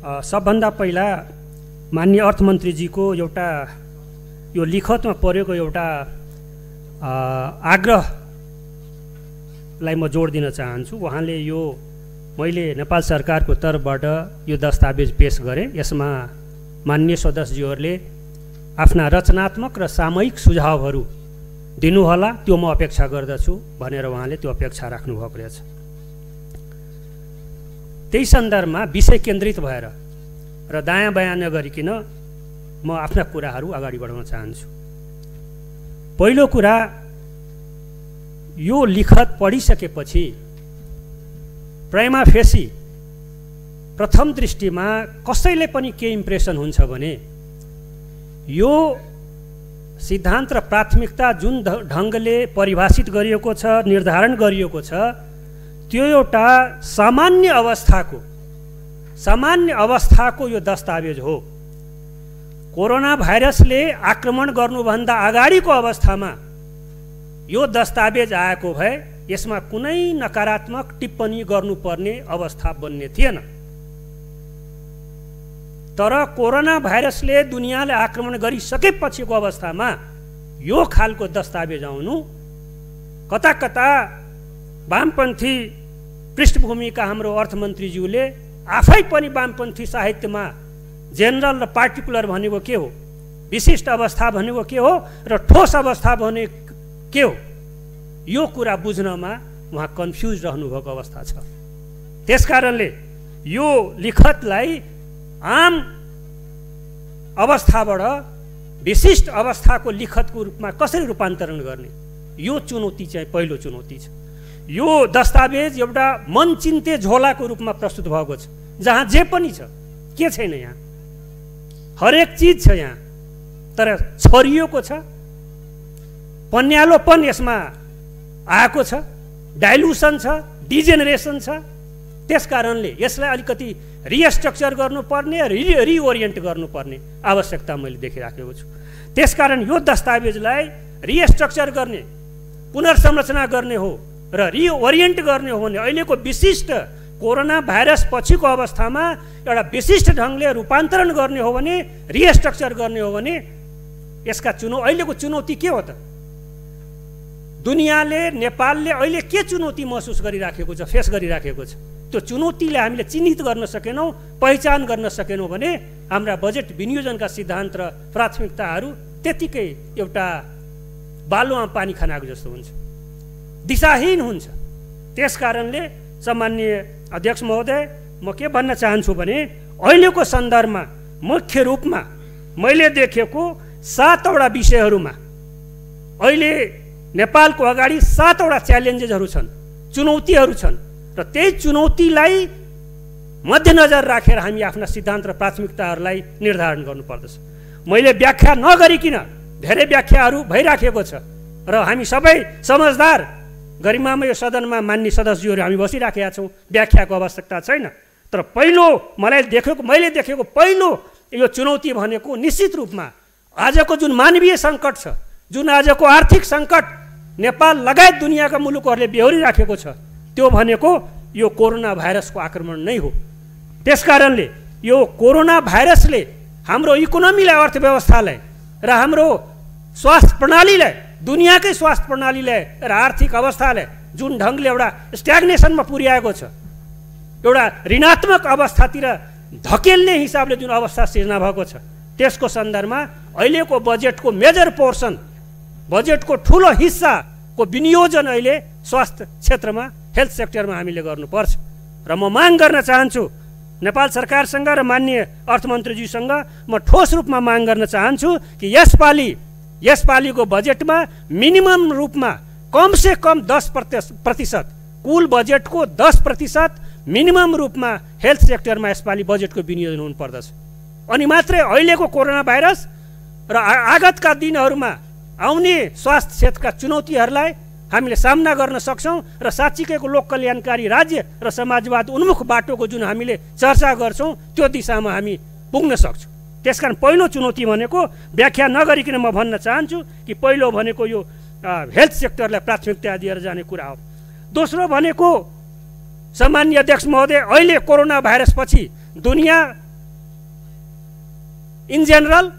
सबभन्दा पहिला माननीय अर्थमन्त्रीजीको एउटा यो लिखतमा परेको एउटा आग्रहलाई म जोड दिन चाहन्छु। उहाँले यो मैले नेपाल सरकारको तर्फबाट यो दस्तावेज पेश गरेँ। यसमा माननीय सदस्यहरूले आफ्ना रचनात्मक र सामयिक सुझावहरू दिनुहोला, त्यो म अपेक्षा गर्दछु भनेर उहाँले त्यो अपेक्षा राख्नुभएको रहेछ। त्यही सन्दर्भमा विषय केन्द्रित भएर र दायाँ बायाँ नगरिकन म आफ्ना कुराहरू अगाडि बढाउन चाहन्छु। पहिलो कुरा, यो लिखत पढिसकेपछि प्राइमा फेसी प्रथम दृष्टिमा कसैले पनि के इम्प्रेसन हुन्छ भने यो सिद्धान्त र प्राथमिकता जुन ढङ्गले परिभाषित गरिएको छ, निर्धारण गरिएको छ, त्यो एउटा सामान्य अवस्थाको यो दस्तावेज हो। कोरोना भाइरसले आक्रमण गर्नुभन्दा अगाडिको अवस्थामा यो दस्तावेज आएको भए यसमा कुनै नकारात्मक टिप्पणी गर्नुपर्ने अवस्था बन्ने थिएन। तर कोरोना भाइरसले दुनियाँलाई आक्रमण गरिसकेपछिको अवस्थामा यो खालको दस्तावेज आउनु कता कता वामपन्थी पृष्ठभूमिका हाम्रो अर्थमन्त्रीज्यूले आफै पनि वामपन्थी साहित्यमा जेनरल र पार्टिकुलर भनेको के हो, विशिष्ट अवस्था भनेको के हो र ठोस अवस्था भने के हो, यो कुरा बुझ्नमा उहाँ कन्फ्युज रहनुभएको अवस्था छ। त्यसकारणले यो लिखतलाई आम अवस्थाबाट विशिष्ट अवस्थाको लिखतको रूपमा कसरी रूपान्तरण गर्ने, यो चुनौती चाहिँ पहिलो चुनौती छ। यो दस्तावेज एउटा मनचिन्ते झोलाको रूपमा प्रस्तुत भएको छ, जहाँ जे पनि छ, के छैन, यहाँ हरेक चिज छ यहाँ, तर छरिएको छ, पन्यालोपन यसमा आएको छ, डाइल्युसन छ, डिजेनरेसन छ। त्यसकारणले यसलाई अलिकति रिस्ट्रक्चर गर्नुपर्ने, रिओरिएन्ट गर्नुपर्ने आवश्यकता मैले देखिराखेको छु। त्यसकारण यो दस्तावेजलाई रिस्ट्रक्चर गर्ने, पुनर्संरचना गर्ने हो र रिओरिएन्ट गर्ने हो भने अहिलेको विशिष्ट कोरोना भाइरस पछिको अवस्थामा एउटा विशिष्ट ढङ्गले रूपान्तरण गर्ने हो भने, रिस्ट्रक्चर गर्ने हो भने यसका अहिलेको चुनौती के हो त? दुनियाँले, नेपालले अहिले के चुनौती महसुस गरिराखेको छ, फेस गरिराखेको छ, त्यो चुनौतीलाई हामीले चिन्हित गर्न सकेनौँ, पहिचान गर्न सकेनौँ भने हाम्रा बजेट विनियोजनका सिद्धान्त र प्राथमिकताहरू त्यतिकै एउटा बालुवामा पानी खानाको जस्तो हुन्छ, दिशाहीन हुन्छ। त्यसकारणले सम्माननीय अध्यक्ष महोदय, म के भन्न चाहन्छु भने अहिलेको सन्दर्भमा मुख्य रूपमा मैले देखेको 7वटा विषयहरूमा अहिले नेपालको अगाडि 7वटा च्यालेन्जेसहरू छन्, चुनौतीहरू छन् र त्यही चुनौतीलाई मध्यनजर राखेर हामी आफ्ना सिद्धान्त र प्राथमिकताहरूलाई निर्धारण गर्नुपर्दछ। मैले व्याख्या नगरिकन धेरै व्याख्याहरू भइराखेको छ र हामी सबै समझदार गरिमामा यो सदनमा मान्य सदस्यहरू हामी बसिराखेका छौँ, व्याख्याको आवश्यकता छैन। तर मैले देखेको पहिलो यो चुनौती भनेको निश्चित रूपमा आजको जुन मानवीय सङ्कट छ, जुन आजको आर्थिक सङ्कट नेपाल लगायत दुनियाँका मुलुकहरूले बेहोरिराखेको छ, त्यो भनेको यो कोरोना भाइरसको आक्रमण नै हो। त्यसकारणले यो कोरोना भाइरसले हाम्रो इकोनोमीलाई, अर्थव्यवस्थालाई र हाम्रो स्वास्थ्य प्रणालीलाई, दुनियाँकै स्वास्थ्य प्रणालीलाई र आर्थिक अवस्थालाई जुन ढङ्गले एउटा स्ट्याग्नेसनमा पुर्याएको छ, एउटा ऋणात्मक अवस्थातिर धकेल्ने हिसाबले जुन अवस्था सिर्जना भएको छ, त्यसको सन्दर्भमा अहिलेको बजेटको मेजर पोर्सन, बजेटको ठुलो हिस्साको विनियोजन अहिले स्वास्थ्य क्षेत्रमा, हेल्थ सेक्टरमा हामीले गर्नुपर्छ। र म माग गर्न चाहन्छु नेपाल सरकारसँग र माननीय अर्थमन्त्रीज्यूसँग म ठोस रूपमा माग गर्न चाहन्छु कि यसपालिको बजेटमा मिनिमम रूपमा कमसे कम 10% कुल बजेटको 10% मिनिमम रूपमा हेल्थ सेक्टरमा यसपालि बजेटको विनियोजन हुनुपर्दछ। अनि मात्रै अहिलेको कोरोना भाइरस र आगतका दिनहरूमा आउने स्वास्थ्य क्षेत्रका चुनौतीहरूलाई हामीले सामना गर्न सक्छौँ र साँच्चीकैको लोक कल्याणकारी राज्य र समाजवाद उन्मुख बाटोको जुन हामीले चर्चा गर्छौँ त्यो दिशामा हामी पुग्न सक्छौँ। त्यसकारण पहिलो चुनौती भनेको व्याख्या नगरिकन म भन्न चाहन्छु कि पहिलो भनेको यो हेल्थ सेक्टरलाई प्राथमिकता दिएर जाने कुरा हो। दोस्रो भनेको सम्माननीय अध्यक्ष महोदय, अहिले कोरोना भाइरस पछि दुनियाँ इन जेनरल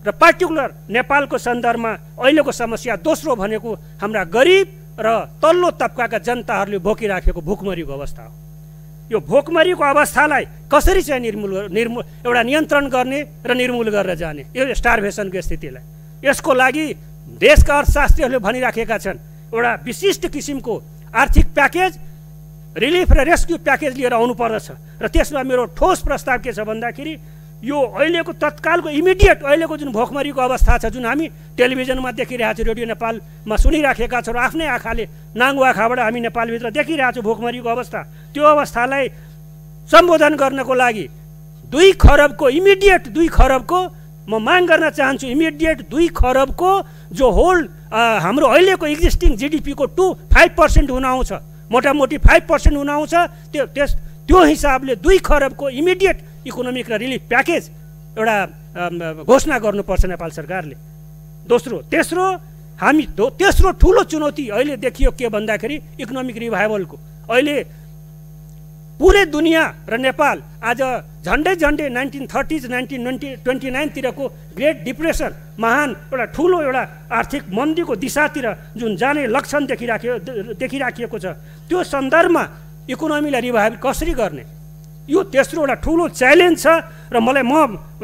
र पार्टिकुलर नेपालको सन्दर्भमा अहिलेको समस्या दोस्रो भनेको हाम्रा गरिब र तल्लो तबकाका जनताहरूले बोकिराखेको भोकमरीको अवस्था हो। यो भोकमरीको अवस्थालाई कसरी चाहिँ एउटा नियन्त्रण गर्ने र निर्मूल गरेर जाने, यो स्टार्भेसनको स्थितिलाई, यसको लागि देशका अर्थशास्त्रीहरूले भनिराखेका छन् एउटा विशिष्ट किसिमको आर्थिक प्याकेज, रिलिफ र रेस्क्यु प्याकेज लिएर आउनुपर्दछ। र त्यसमा मेरो ठोस प्रस्ताव के छ भन्दाखेरि यो अहिलेको तत्कालको इमिडिएट अहिलेको जुन भोकमरीको अवस्था छ, जुन हामी टेलिभिजनमा देखिरहेको छौँ, रेडियो नेपालमा सुनिराखेका छौँ, आफ्नै आँखाले नाङ्गो आँखाबाट हामी नेपालभित्र देखिरहेको छौँ भोकमरीको अवस्था, त्यो अवस्थालाई सम्बोधन गर्नको लागि 2 खरबको इमिडिएट 2 खरबको म माग गर्न चाहन्छु। इमिडिएट 2 खरबको जो होल हाम्रो अहिलेको एक्जिस्टिङ जिडिपीको 5% हुन आउँछ, मोटामोटी 5% हुन आउँछ, त्यो हिसाबले 2 खरबको इमिडिएट इकोनोमिक र रिलिफ प्याकेज एउटा घोषणा गर्नुपर्छ नेपाल सरकारले। तेस्रो हामी तेस्रो ठुलो चुनौती अहिले देखियो के भन्दाखेरि इकोनोमिक रिभाइभलको। अहिले पुरै दुनियाँ र नेपाल आज झन्डै 1930s 1929 तिरको ग्रेट डिप्रेसन, महान एउटा ठुलो एउटा आर्थिक मन्दीको दिशातिर जुन जाने लक्षण देखिराखिएको छ, त्यो सन्दर्भमा इकोनोमीलाई रिभाइभ कसरी गर्ने, यो तेस्रो एउटा ठुलो च्यालेन्ज छ। र म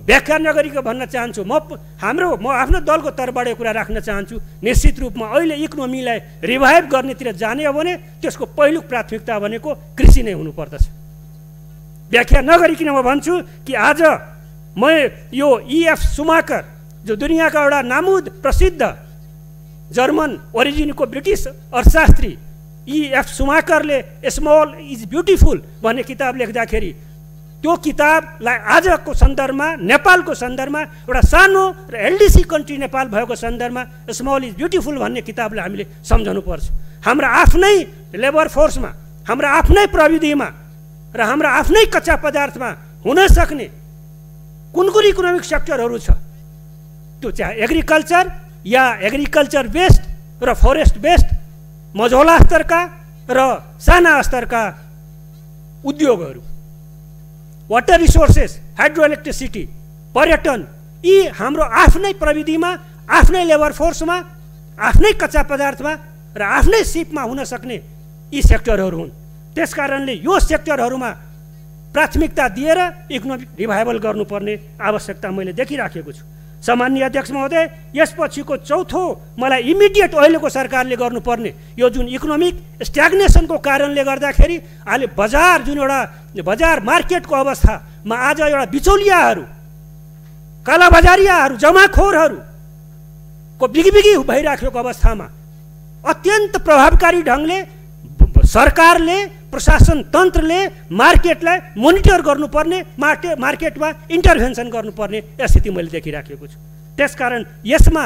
व्याख्या नगरिकन भन्न चाहन्छु, म आफ्नो दलको तर्फबाट कुरा राख्न चाहन्छु, निश्चित रूपमा अहिले इकोनोमीलाई रिभाइभ गर्नेतिर जाने हो भने त्यसको पहिलो प्राथमिकता भनेको कृषि नै हुनुपर्दछ। व्याख्या नगरिकन म भन्छु कि आज म यो E.F. सुमाकर जो दुनियाँका एउटा नामुद प्रसिद्ध जर्मन ओरिजिनको ब्रिटिस अर्थशास्त्री E.F. सुमाकरले स्मल इज ब्युटिफुल भन्ने किताब लेख्दाखेरि त्यो किताबलाई आजको सन्दर्भमा नेपालको सन्दर्भमा एउटा सानो र एलडिसी कन्ट्री नेपाल भएको सन्दर्भमा स्मल इज ब्युटिफुल भन्ने किताबलाई हामीले सम्झनुपर्छ। हाम्रा आफ्नै लेबर फोर्समा, हाम्रा आफ्नै प्रविधिमा र हाम्रा आफ्नै कच्चा पदार्थमा हुन सक्ने कुन इकोनोमिक सेक्टरहरू छ, त्यो चाहे एग्रिकल्चर या एग्रिकल्चर बेस्ड र फरेस्ट बेस्ड मझौला स्तरका र साना स्तरका उद्योगहरू, वाटर रिसोर्सेस, हाइड्रो इलेक्ट्रिसिटी, पर्यटन, यी हाम्रो आफ्नै प्रविधिमा, आफ्नै लेबर फोर्समा, आफ्नै कच्चा पदार्थमा र आफ्नै सिपमा हुन सक्ने यी सेक्टरहरू हुन्। त्यसकारणले यो सेक्टरहरूमा प्राथमिकता दिएर इकोनोमिक रिभाइभल गर्नुपर्ने आवश्यकता मैले देखिराखेको छु। सामान्य अध्यक्ष महोदय, यसपछिको चौथो मलाई इमिडिएट अहिलेको सरकारले गर्नुपर्ने यो जुन इकोनोमिक स्ट्याग्नेसनको कारणले गर्दाखेरि अहिले बजार जुन एउटा बजार मार्केटको अवस्थामा आज एउटा बिचौलियाहरू, कालाबजारियाहरू, जमाखोरहरूको बिगी भइराखेको अवस्थामा अत्यन्त प्रभावकारी ढङ्गले सरकारले, प्रशासन तन्त्रले मार्केटलाई मोनिटर गर्नुपर्ने, मार्केटमा इन्टरभेन्सन गर्नुपर्ने स्थिति मैले देखिराखेको छु। त्यसकारण यसमा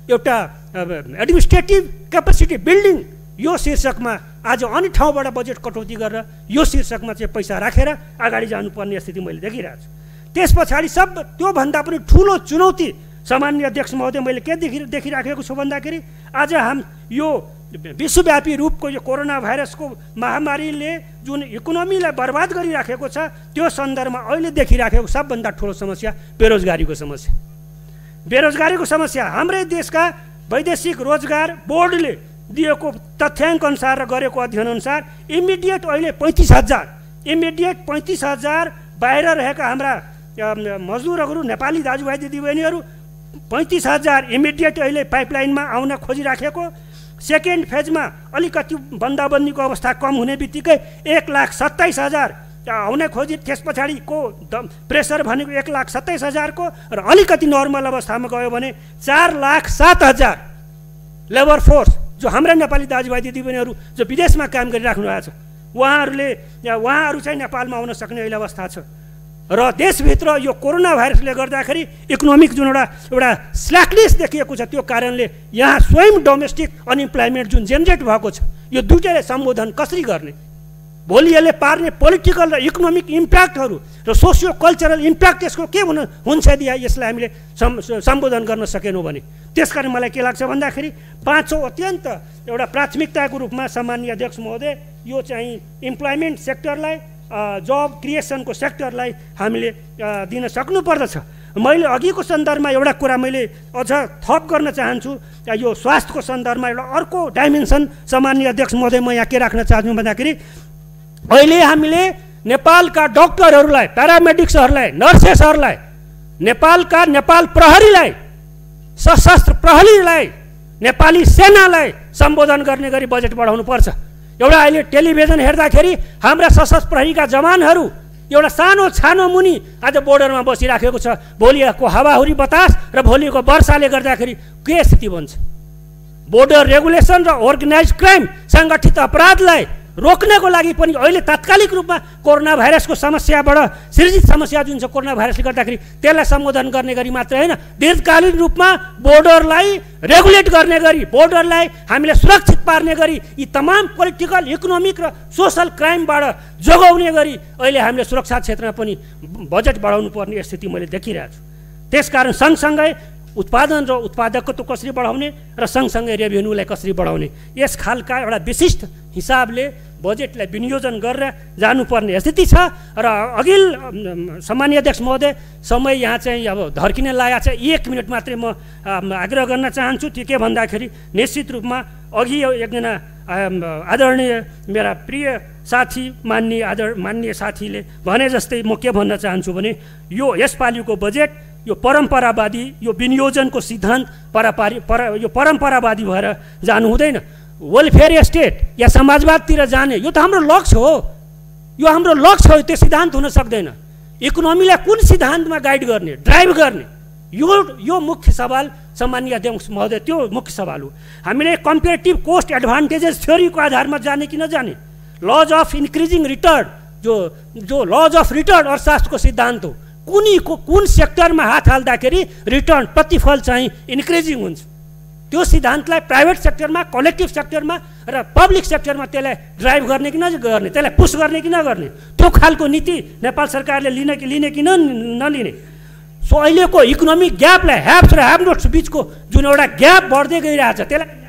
एउटा एडमिनिस्ट्रेटिभ क्यापेसिटी बिल्डिङ यो शीर्षकमा आज अन्य ठाउँबाट बजेट कटौती गरेर यो शीर्षकमा चाहिँ पैसा राखेर अगाडि जानुपर्ने स्थिति मैले देखिरहेको छु। त्यस पछाडि त्योभन्दा पनि ठुलो चुनौती सामान्य अध्यक्ष महोदय मैले के देखिराखेको छु भन्दाखेरि आज यो विश्वव्यापी रूपको यो कोरोना भाइरसको महामारीले जुन इकोनोमीलाई बर्बाद गरिराखेको छ, त्यो सन्दर्भमा अहिले देखिराखेको सबभन्दा ठुलो समस्या बेरोजगारीको समस्या। बेरोजगारीको समस्या हाम्रै देशका वैदेशिक रोजगार बोर्डले दिएको तथ्याङ्क अनुसार र गरेको अध्ययन अनुसार इमिडिएट अहिले 35,000 बाहिर रहेका हाम्रा मजदुरहरू, नेपाली दाजुभाइ दिदीबहिनीहरू 35,000 इमिडिएट अहिले पाइपलाइनमा आउन खोजिराखेको। सेकेन्ड फेजमा अलिकति बन्दाबन्दीको अवस्था कम हुने बित्तिकै 1,27,000 आउन खोजी, त्यस पछाडिको प्रेसर भनेको 1,27,000 को र अलिकति नर्मल अवस्थामा गयो भने 4,07,000 लेबर फोर्स जो हाम्रा नेपाली दाजुभाइ दिदीबहिनीहरू जो विदेशमा काम गरिराख्नु भएको छ, उहाँहरू चाहिँ नेपालमा आउन सक्ने अहिले अवस्था छ। र देशभित्र यो कोरोना भाइरसले गर्दाखेरि इकोनोमिक जुन एउटा स्ल्याकनेस देखिएको छ, त्यो कारणले यहाँ स्वयं डोमेस्टिक अनइम्प्लोइमेन्ट जुन जेनेरेट भएको छ, यो दुईटैले सम्बोधन कसरी गर्ने, भोलि यसले पार्ने पोलिटिकल र इकोनोमिक इम्प्याक्टहरू र सोसियो कल्चरल इम्प्याक्ट यसको के हुन्छ यदि यसलाई हामीले सम्बोधन गर्न सकेनौँ भने। त्यसकारण मलाई के लाग्छ भन्दाखेरि पाँचौँ अत्यन्त एउटा प्राथमिकताको रूपमा सामान्य अध्यक्ष महोदय यो चाहिँ इम्प्लोइमेन्ट सेक्टरलाई, जब क्रिएसनको सेक्टरलाई हामीले दिन सक्नुपर्दछ। मैले अघिको सन्दर्भमा एउटा कुरा मैले अझ थप गर्न चाहन्छु। यो स्वास्थ्यको सन्दर्भमा एउटा अर्को डाइमेन्सन सामान्य अध्यक्ष महोदय म यहाँ के राख्न चाहन्छु भन्दाखेरि अहिले हामीले नेपालका डक्टरहरूलाई, प्यारामेडिक्सहरूलाई, नर्सेसहरूलाई, नेपाल प्रहरीलाई, सशस्त्र प्रहरीलाई, नेपाली सेनालाई सम्बोधन गर्ने गरी बजेट बढाउनु पर्छ। एउटा अहिले टेलिभिजन हेर्दाखेरि हाम्रा सशस्त्र प्रहरीका जवानहरू एउटा सानो छानो मुनि आज बोर्डरमा बसिराखेको छ। भोलिको हावाहुरी बतास र भोलिको वर्षाले गर्दाखेरि के स्थिति बन्छ? बोर्डर रेगुलेसन र अर्गनाइज क्राइम, सङ्गठित अपराधलाई रोक्नको लागि पनि अहिले तात्कालिक रूपमा कोरोना भाइरसको समस्याबाट सृजित समस्या जुन छ कोरोना भाइरसले गर्दाखेरि त्यसलाई सम्बोधन गर्ने गरी मात्र होइन, दीर्घकालीन रूपमा बोर्डरलाई रेगुलेट गर्ने गरी, बोर्डरलाई हामीले सुरक्षित पार्ने गरी यी तमाम पोलिटिकल, इकोनोमिक र सोसल क्राइमबाट जोगाउने गरी अहिले हामीले सुरक्षा क्षेत्रमा पनि बजेट बढाउनु पर्ने स्थिति मैले देखिरहेको छु। त्यसकारण सँगसँगै उत्पादन र उत्पादकत्व कसरी बढाउने र सँगसँगै रेभेन्यूलाई कसरी बढाउने, यस खालका एउटा विशिष्ट हिसाबले बजेटलाई विनियोजन गरेर जानुपर्ने स्थिति छ। र अघिल्लो सामान्य अध्यक्ष महोदय, समय यहाँ चाहिँ अब धर्किने लागेको छ, 1 मिनट मात्रै म आग्रह गर्न चाहन्छु। त्यो के भन्दाखेरि निश्चित रूपमा अघि एकजना आदरणीय मेरा प्रिय साथी माननीय साथीले भने जस्तै म के भन्न चाहन्छु भने यो यसपालिको बजेट यो परम्परावादी, यो विनियोजनको सिद्धान्त यो परम्परावादी भएर जानु हुँदैन। वेलफेयर स्टेट या समाजवादतिर जाने यो त हाम्रो लक्ष्य हो, यो हाम्रो लक्ष्य हो, त्यो सिद्धान्त हुन सक्दैन। इकोनोमीलाई कुन सिद्धान्तमा गाइड गर्ने, ड्राइभ गर्ने, यो मुख्य सवाल सामान्य अध्यक्ष महोदय, त्यो मुख्य सवाल हो। हामीले कम्पेरेटिभ कोस्ट एडभान्टेजेस थ्योरीको आधारमा जाने कि नजाने, लज अफ इन्क्रिजिङ रिटर्न, जो लज अफ रिटर्न अर्थशास्त्रको सिद्धान्त हो, कुन सेक्टरमा हात हाल्दाखेरि रिटर्न प्रतिफल चाहिँ इन्क्रिजिङ हुन्छ, त्यो सिद्धान्तलाई प्राइभेट सेक्टरमा, कलेक्टिभ सेक्टरमा र पब्लिक सेक्टरमा त्यसलाई ड्राइभ गर्ने कि नगर्ने, त्यसलाई पुस गर्ने कि नगर्ने, त्यो खालको नीति नेपाल सरकारले लिने कि नलिने। सो अहिलेको इकोनोमिक ग्यापलाई, ह्याप्स र ह्याभ नोट्स बिचको जुन एउटा ग्याप बढ्दै गइरहेछ त्यसलाई